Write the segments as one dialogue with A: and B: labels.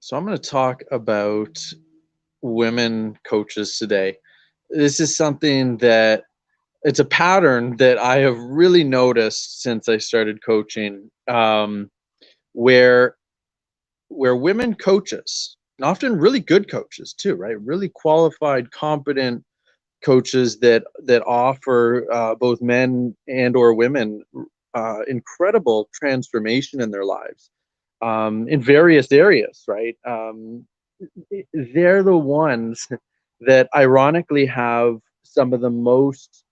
A: So I'm going to talk about women coaches today. This is something that it's a pattern that I have really noticed since I started coaching, where women coaches, and often really good coaches too, right? Really qualified, competent coaches that offer both men and or women incredible transformation in their lives in various areas, right? They're the ones that ironically have some of the most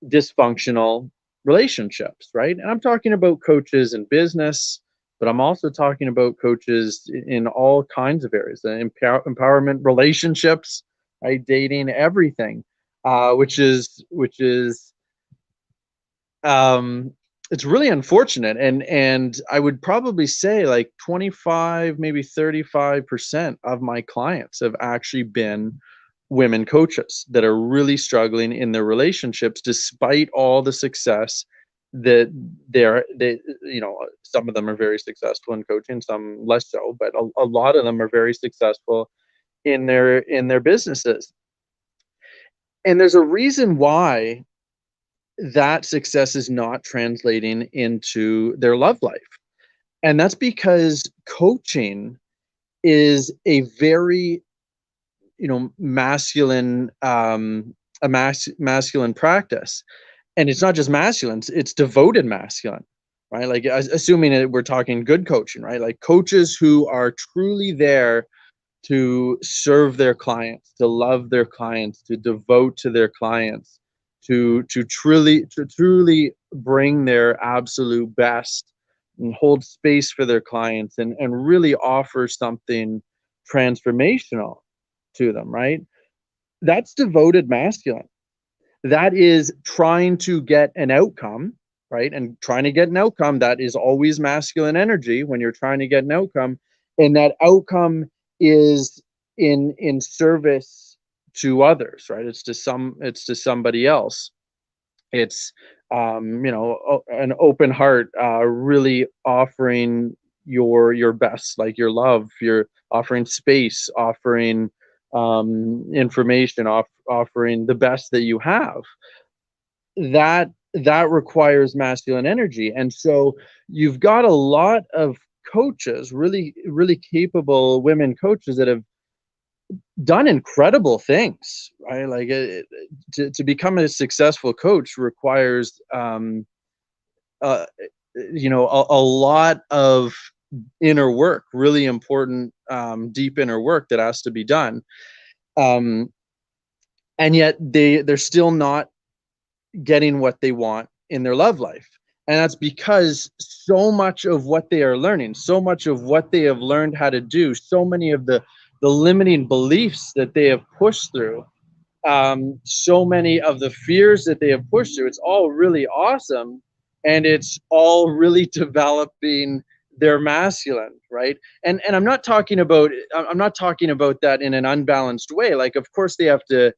A: dysfunctional relationships, right? And I'm talking about coaches in business, but I'm also talking about coaches in all kinds of areas, the empowerment relationships, right? Dating, everything, which is um, it's really unfortunate, and I would probably say like 25, maybe 35% of my clients have actually been women coaches that are really struggling in their relationships despite all the success that some of them are very successful in coaching, some less so, but a lot of them are very successful in their businesses. And there's a reason why that success is not translating into their love life. And that's because coaching is a very, masculine, masculine practice. And it's not just masculine, it's devoted masculine, right? Like assuming that we're talking good coaching, right? Like coaches who are truly there to serve their clients, to love their clients, to devote to their clients, to truly bring their absolute best and hold space for their clients and really offer something transformational to them, right? That's devoted masculine. That is trying to get an outcome, right? And trying to get an outcome, that is always masculine energy when you're trying to get an outcome. And that outcome is in service to others, right? It's to somebody else. It's an open heart, really offering your best, like your love, you're offering space, offering information, offering the best that you have. That requires masculine energy. And so you've got a lot of coaches, really really capable women coaches that have done incredible things, right? Like to become a successful coach requires a lot of inner work, really important, deep inner work that has to be done. um, and yet they're still not getting what they want in their love life. And that's because so much of what they are learning, so much of what they have learned how to do, so many of the limiting beliefs that they have pushed through, so many of the fears that they have pushed through, it's all really awesome. And it's all really developing their masculine, right? And I'm not talking about that in an unbalanced way. Like, of course they have to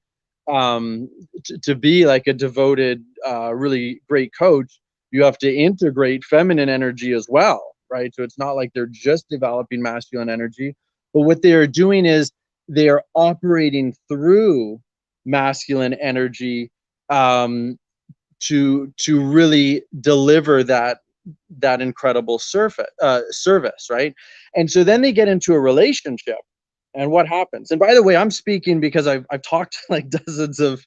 A: be like a devoted, really great coach, you have to integrate feminine energy as well, right? So it's not like they're just developing masculine energy, but what they are doing is they are operating through masculine energy, um, to really deliver that incredible service, right? And so then they get into a relationship, and what happens? And by the way, I'm speaking because I've talked to like dozens of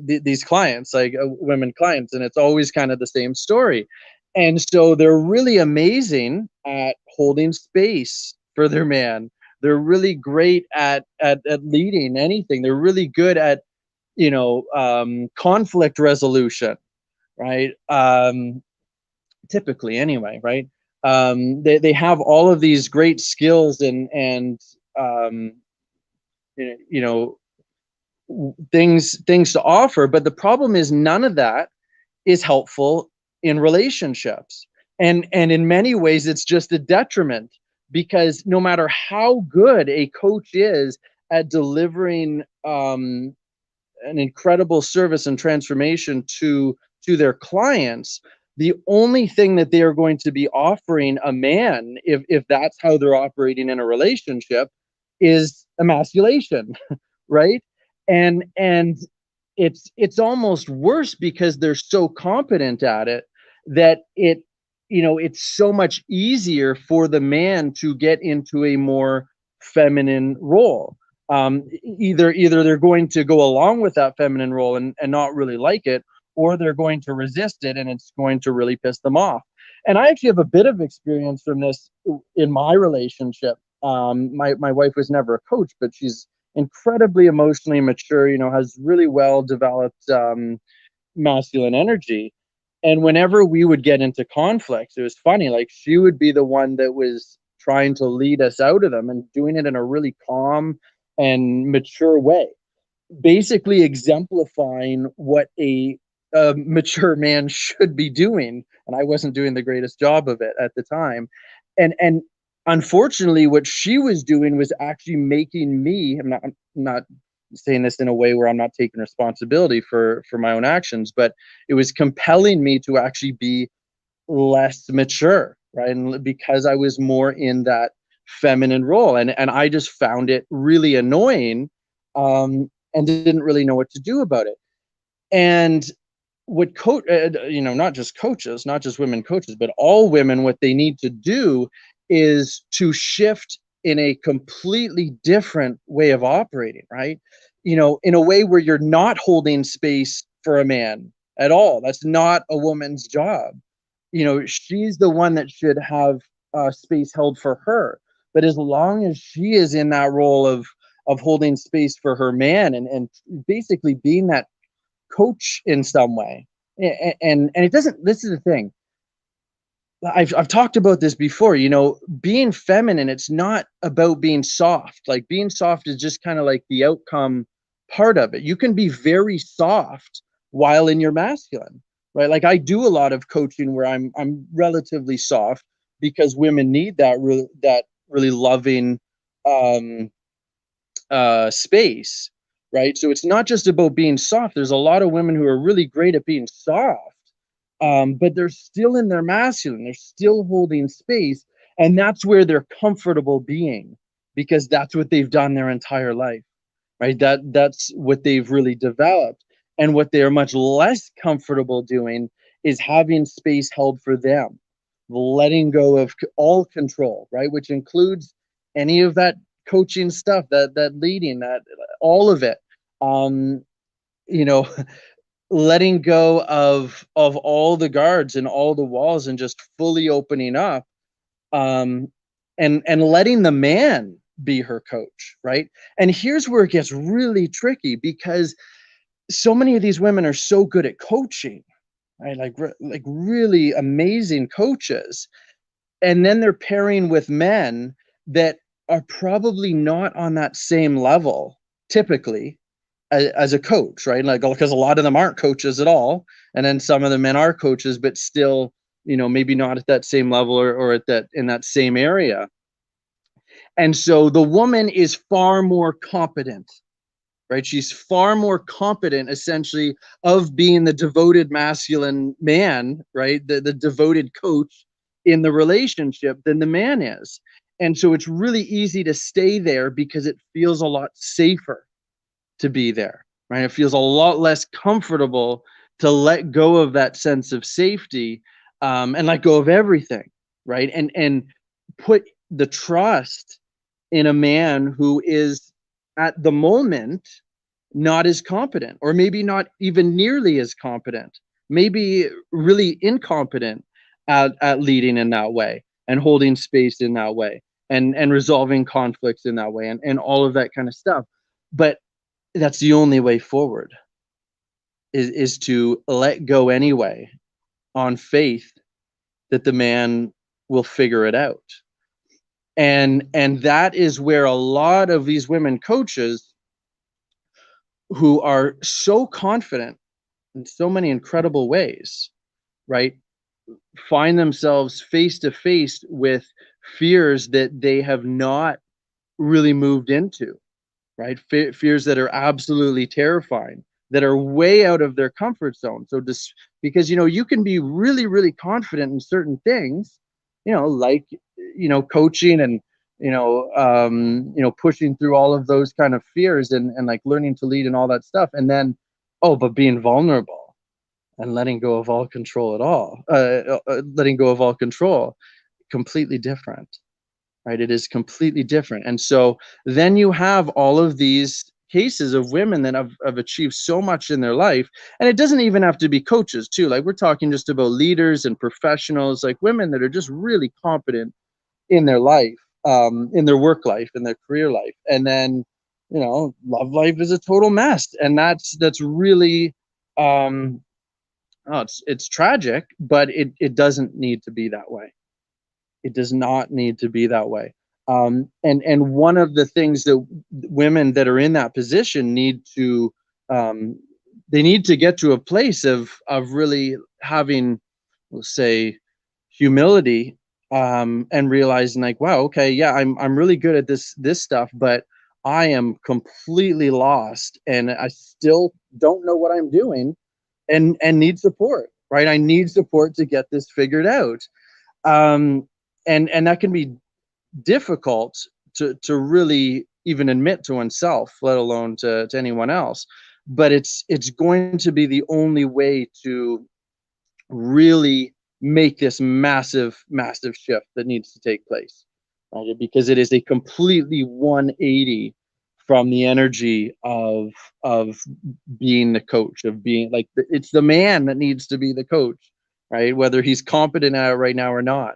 A: these clients, like women clients, and it's always kind of the same story. And so they're really amazing at holding space for their man. They're really great at leading anything. They're really good at conflict resolution, right? Typically, anyway, right? They have all of these great skills and um, you know things to offer, but the problem is none of that is helpful in relationships, and in many ways it's just a detriment, because no matter how good a coach is at delivering an incredible service and transformation to their clients, the only thing that they are going to be offering a man, if that's how they're operating in a relationship, is emasculation, right? And it's almost worse because they're so competent at it that it's so much easier for the man to get into a more feminine role. Either they're going to go along with that feminine role and not really like it, or they're going to resist it and it's going to really piss them off. And I actually have a bit of experience from this in my relationship. My wife was never a coach, but she's incredibly emotionally mature, has really well developed masculine energy. And whenever we would get into conflicts, it was funny, like she would be the one that was trying to lead us out of them and doing it in a really calm and mature way, basically exemplifying what a mature man should be doing. And I wasn't doing the greatest job of it at the time. And unfortunately, what she was doing was actually making me, I'm not saying this in a way where I'm not taking responsibility for my own actions, but it was compelling me to actually be less mature, right? And because I was more in that feminine role, and I just found it really annoying, and didn't really know what to do about it. And what not just coaches, not just women coaches, but all women, what they need to do is to shift in a completely different way of operating, right? In a way where you're not holding space for a man at all. That's not a woman's job. She's the one that should have space held for her. But as long as she is in that role of holding space for her man and basically being that coach in some way, and it doesn't. This is the thing. I've talked about this before. Being feminine, it's not about being soft. Like being soft is just kind of like the outcome part of it. You can be very soft while in your masculine, right? Like I do a lot of coaching where I'm relatively soft because women need that really loving um space, right? So it's not just about being soft. There's a lot of women who are really great at being soft, but they're still in their masculine. They're still holding space, and that's where they're comfortable being because that's what they've done their entire life, right? That's what they've really developed, and what they are much less comfortable doing is having space held for them, letting go of all control, right? Which includes any of that coaching stuff, that leading, that all of it. Um, you know, letting go of all the guards and all the walls and just fully opening up, um, and letting the man be her coach, right? And here's where it gets really tricky because so many of these women are so good at coaching, right? Like really amazing coaches, and then they're pairing with men that are probably not on that same level typically as a coach, right? Like, because a lot of them aren't coaches at all, and then some of the men are coaches, but still, maybe not at that same level or at that in that same area. And so the woman is far more competent, right? She's far more competent, essentially, of being the devoted masculine man, right? The devoted coach in the relationship than the man is. And so it's really easy to stay there because it feels a lot safer to be there, right? It feels a lot less comfortable to let go of that sense of safety, and let go of everything, right? And put the trust in a man who is at the moment not as competent, or maybe not even nearly as competent, maybe really incompetent at leading in that way and holding space in that way and resolving conflicts in that way and all of that kind of stuff. But that's the only way forward, is to let go anyway, on faith that the man will figure it out. And that is where a lot of these women coaches who are so confident in so many incredible ways, right, find themselves face to face with fears that they have not really moved into, right? Fears that are absolutely terrifying, that are way out of their comfort zone. So just because, you can be really, really confident in certain things, like, coaching and, pushing through all of those kind of fears and like learning to lead and all that stuff. And then, oh, but being vulnerable and letting go of all control at all, letting go of all control, completely different, right? It is completely different. And so then you have all of these cases of women that have achieved so much in their life. And it doesn't even have to be coaches too. Like, we're talking just about leaders and professionals, like women that are just really competent in their life, in their work life, in their career life. And then, love life is a total mess. And that's really, it's tragic, but it doesn't need to be that way. It does not need to be that way. And one of the things that women that are in that position need to, they need to get to a place of really having, we'll say, humility, and realizing like, wow, okay, yeah, I'm really good at this stuff, but I am completely lost, and I still don't know what I'm doing, and need support, right? I need support to get this figured out. And that can be difficult to really even admit to oneself, let alone to anyone else. But it's going to be the only way to really make this massive, massive shift that needs to take place, right? Because it is a completely 180 from the energy of being the coach, of being like, it's the man that needs to be the coach, right? Whether he's competent at it right now or not.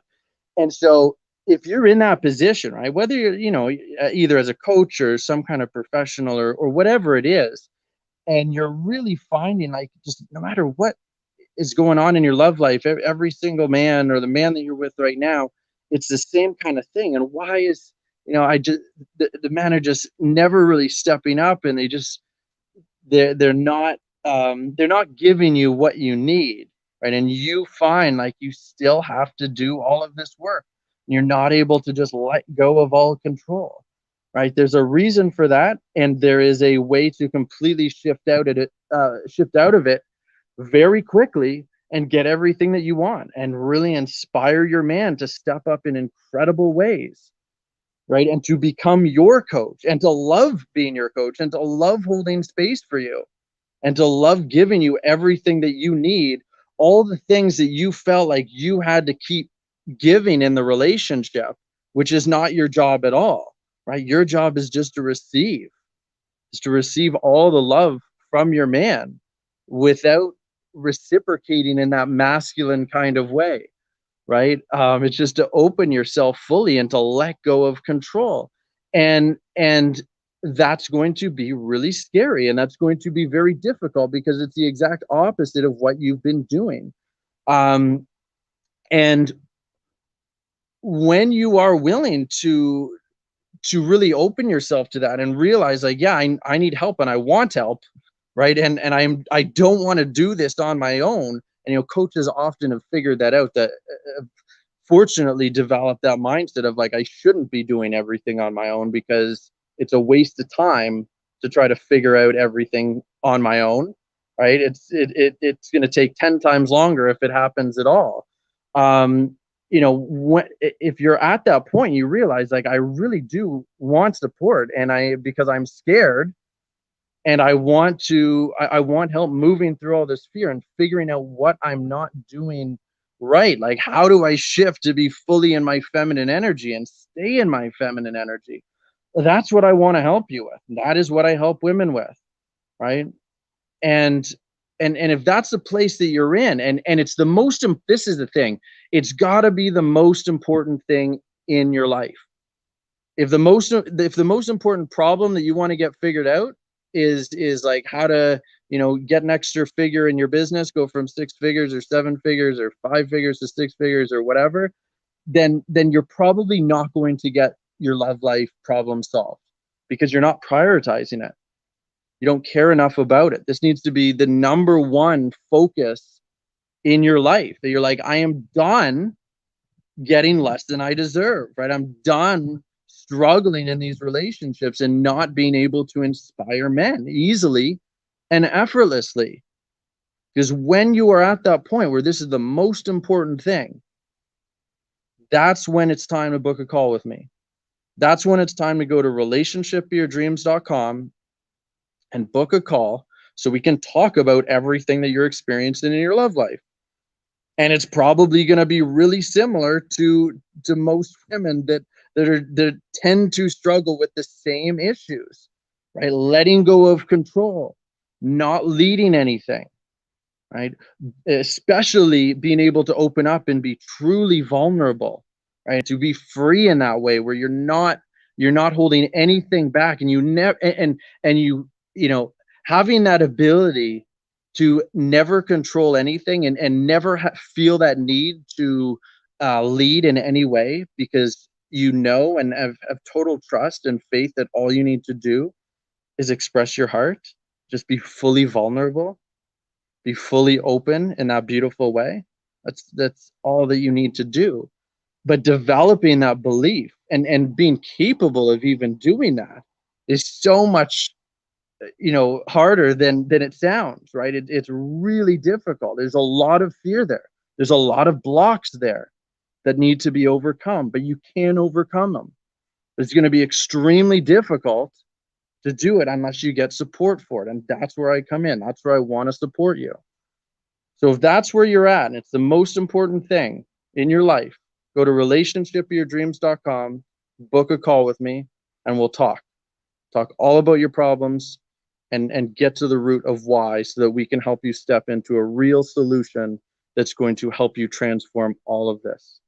A: And so if you're in that position, right, whether you're, either as a coach or some kind of professional or whatever it is, and you're really finding like, just no matter what is going on in your love life, every single man or the man that you're with right now, it's the same kind of thing. And why is, I just, the men are just never really stepping up, and they're not giving you what you need, right? And you find like you still have to do all of this work. You're not able to just let go of all control, right? There's a reason for that, and there is a way to completely shift out of it very quickly and get everything that you want and really inspire your man to step up in incredible ways, right? And to become your coach and to love being your coach and to love holding space for you and to love giving you everything that you need, all the things that you felt like you had to keep giving in the relationship, which is not your job at all, right? Your job is just to receive, all the love from your man without reciprocating in that masculine kind of way, right? It's just to open yourself fully and to let go of control. And that's going to be really scary, and that's going to be very difficult because it's the exact opposite of what you've been doing. And when you are willing to really open yourself to that and realize like, yeah, I need help and I want help, right? And I don't want to do this on my own. And coaches often have figured that out, that fortunately developed that mindset of like, I shouldn't be doing everything on my own because it's a waste of time to try to figure out everything on my own, right? It's going to take 10 times longer if it happens at all. If you're at that point, you realize like, I really do want support, and because I'm scared, and I want help moving through all this fear and figuring out what I'm not doing right. Like, how do I shift to be fully in my feminine energy and stay in my feminine energy? That's what I want to help you with. That is what I help women with, right? And if that's the place that you're in, and it's this is the thing, it's got to be the most important thing in your life. If the most important problem that you want to get figured out is like how to, get an extra figure in your business, go from 6 figures or 7 figures or 5 figures to 6 figures or whatever, then you're probably not going to get your love life problem solved because you're not prioritizing it. You don't care enough about it. This needs to be the number one focus in your life, that you're like, I am done getting less than I deserve, right? I'm done struggling in these relationships and not being able to inspire men easily and effortlessly. Because when you are at that point where this is the most important thing, that's when it's time to book a call with me. That's when it's time to go to relationshipyourdreams.com and book a call so we can talk about everything that you're experiencing in your love life. And it's probably going to be really similar to most women that tend to struggle with the same issues, right? Letting go of control, not leading anything, right? Especially being able to open up and be truly vulnerable, right? To be free in that way where you're not holding anything back, and you never and you know having that ability to never control anything, and never feel that need to lead in any way, because you know and have total trust and faith that all you need to do is express your heart, just be fully vulnerable, be fully open in that beautiful way. That's all that you need to do. But developing that belief and being capable of even doing that is so much harder than it sounds, right? It's really difficult. There's a lot of fear there. There's a lot of blocks there that need to be overcome, but you can overcome them. It's going to be extremely difficult to do it unless you get support for it, and that's where I come in. That's where I want to support you. So if that's where you're at and it's the most important thing in your life, go to relationshipyourdreams.com, book a call with me, and we'll talk all about your problems, and get to the root of why, so that we can help you step into a real solution that's going to help you transform all of this.